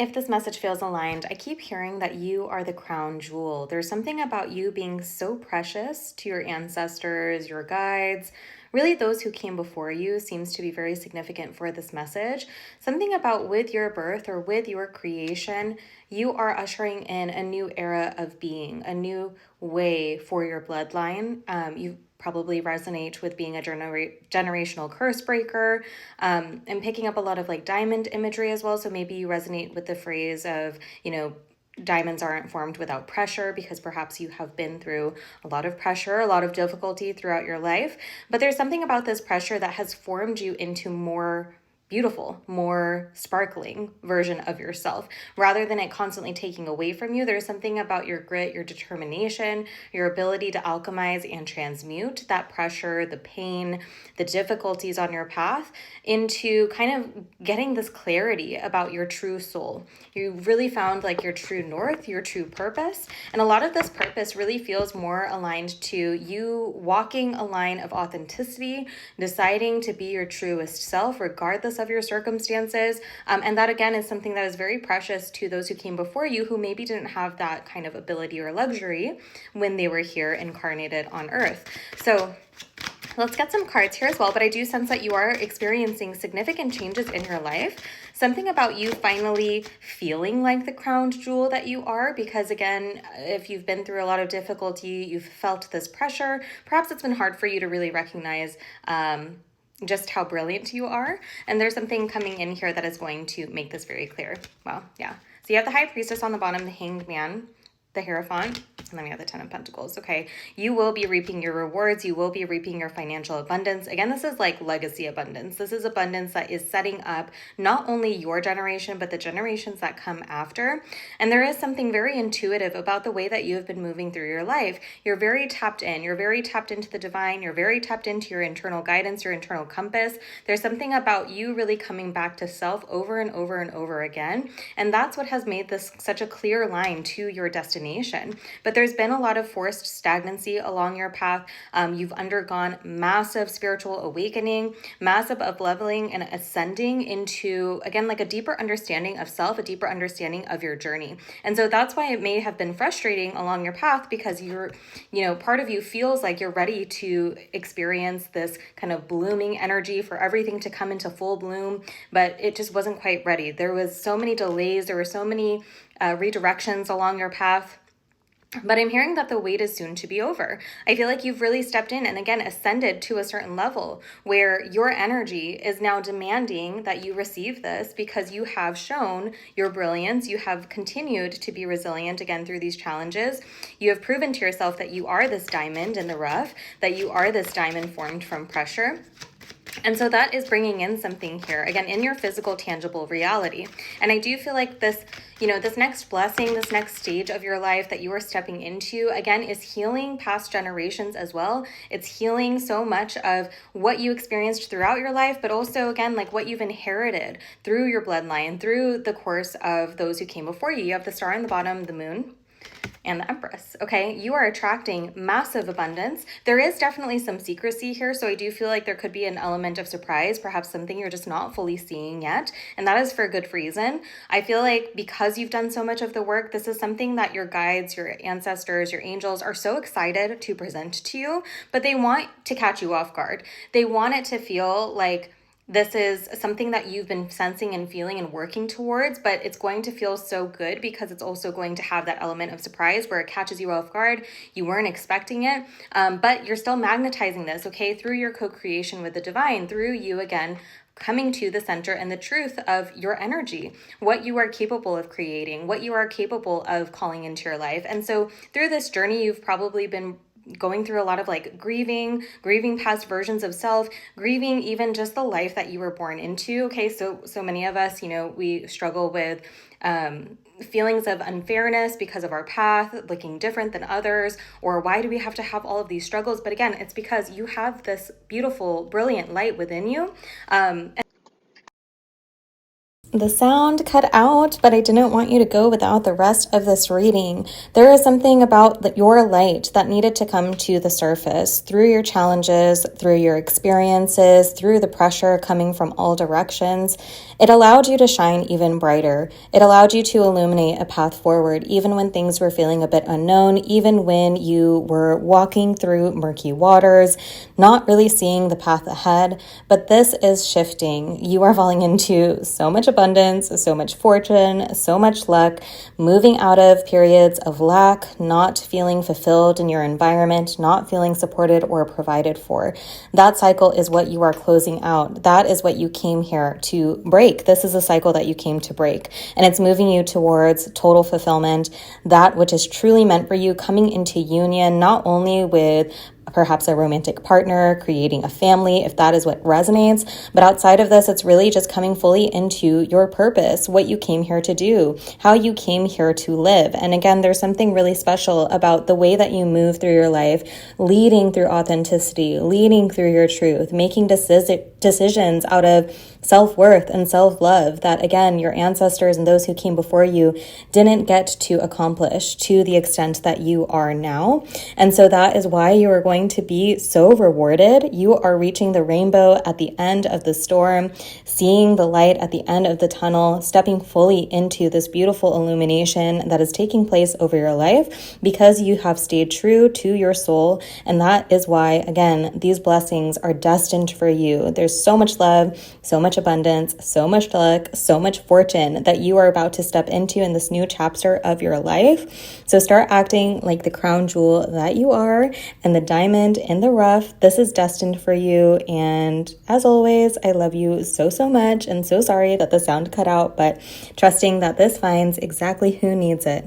If this message feels aligned, I keep hearing that you are the crown jewel. There's something about you being so precious to your ancestors, your guides, really those who came before you seems to be very significant for this message. Something about with your birth or with your creation, you are ushering in a new era of being, a new way for your bloodline. You probably resonate with being a generational curse breaker, and picking up a lot of like diamond imagery as well. So maybe you resonate with the phrase of, diamonds aren't formed without pressure because perhaps you have been through a lot of pressure, a lot of difficulty throughout your life. But there's something about this pressure that has formed you into more beautiful, more sparkling version of yourself. Rather than it constantly taking away from you, there's something about your grit, your determination, your ability to alchemize and transmute that pressure, the pain, the difficulties on your path into kind of getting this clarity about your true soul. You really found like your true north, your true purpose. And a lot of this purpose really feels more aligned to you walking a line of authenticity, deciding to be your truest self, regardless of your circumstances. And that again is something that is very precious to those who came before you who maybe didn't have that kind of ability or luxury when they were here incarnated on earth. So let's get some cards here as well, but I do sense that you are experiencing significant changes in your life. Something about you finally feeling like the crown jewel that you are, because again, if you've been through a lot of difficulty, you've felt this pressure, perhaps it's been hard for you to really recognize just how brilliant you are. And there's something coming in here that is going to make this very clear. Well, yeah. So you have the High Priestess on the bottom, the Hanged Man, the Hierophant, and then we have the Ten of Pentacles. Okay, you will be reaping your rewards. You will be reaping your financial abundance. Again, this is like legacy abundance. This is abundance that is setting up not only your generation, but the generations that come after. And there is something very intuitive about the way that you have been moving through your life. You're very tapped in. You're very tapped into the divine. You're very tapped into your internal guidance, your internal compass. There's something about you really coming back to self over and over and over again. And that's what has made this such a clear line to your destination. But there's been a lot of forced stagnancy along your path. You've undergone massive spiritual awakening, massive up-leveling and ascending into, again, like a deeper understanding of self, a deeper understanding of your journey. And so that's why it may have been frustrating along your path, because part of you feels like you're ready to experience this kind of blooming energy for everything to come into full bloom, but it just wasn't quite ready. There was so many delays. There were so many redirections along your path. But I'm hearing that the wait is soon to be over. I feel like you've really stepped in and again ascended to a certain level where your energy is now demanding that you receive this, because you have shown your brilliance. You have continued to be resilient again through these challenges. You have proven to yourself that you are this diamond in the rough, that you are this diamond formed from pressure. And so that is bringing in something here, again, in your physical, tangible reality. And I do feel like this next blessing, this next stage of your life that you are stepping into, again, is healing past generations as well. It's healing so much of what you experienced throughout your life, but also, again, like what you've inherited through your bloodline, through the course of those who came before you. You have the star on the bottom, the moon, and the Empress. Okay, you are attracting massive abundance. There is definitely some secrecy here, so I do feel like there could be an element of surprise, perhaps something you're just not fully seeing yet, and that is for a good reason. I feel like because you've done so much of the work, this is something that your guides, your ancestors, your angels are so excited to present to you, but they want to catch you off guard. They want it to feel like this is something that you've been sensing and feeling and working towards, but it's going to feel so good because it's also going to have that element of surprise where it catches you off guard. You weren't expecting it, but you're still magnetizing this, okay, through your co-creation with the divine, through you, again, coming to the center and the truth of your energy, what you are capable of creating, what you are capable of calling into your life. And so through this journey, you've probably been going through a lot of like grieving past versions of self, grieving even just the life that you were born into. Okay, so many of us, we struggle with feelings of unfairness because of our path looking different than others, or why do we have to have all of these struggles? But again, it's because you have this beautiful, brilliant light within you. The sound cut out, but I didn't want you to go without the rest of this reading. There is something about your light that needed to come to the surface through your challenges, through your experiences, through the pressure coming from all directions. It allowed you to shine even brighter. It allowed you to illuminate a path forward, even when things were feeling a bit unknown, even when you were walking through murky waters, not really seeing the path ahead. But this is shifting. You are falling into so much abundance, so much fortune, so much luck, moving out of periods of lack, not feeling fulfilled in your environment, not feeling supported or provided for. That cycle is what you are closing out. That is what you came here to break. This is a cycle that you came to break, and it's moving you towards total fulfillment, that which is truly meant for you, coming into union, not only with perhaps a romantic partner, creating a family, if that is what resonates. But outside of this, it's really just coming fully into your purpose, what you came here to do, how you came here to live. And again, there's something really special about the way that you move through your life, leading through authenticity, leading through your truth, making decisions out of self-worth and self-love that, again, your ancestors and those who came before you didn't get to accomplish to the extent that you are now. And so that is why you are going to be so rewarded. You are reaching the rainbow at the end of the storm, seeing the light at the end of the tunnel, stepping fully into this beautiful illumination that is taking place over your life because you have stayed true to your soul. And that is why, again, these blessings are destined for you. There's so much love, so much abundance, so much luck, so much fortune that you are about to step into in this new chapter of your life. So start acting like the crown jewel that you are and the diamond in the rough. This is destined for you. And as always, I love you so, so much, and so sorry that the sound cut out, but trusting that this finds exactly who needs it.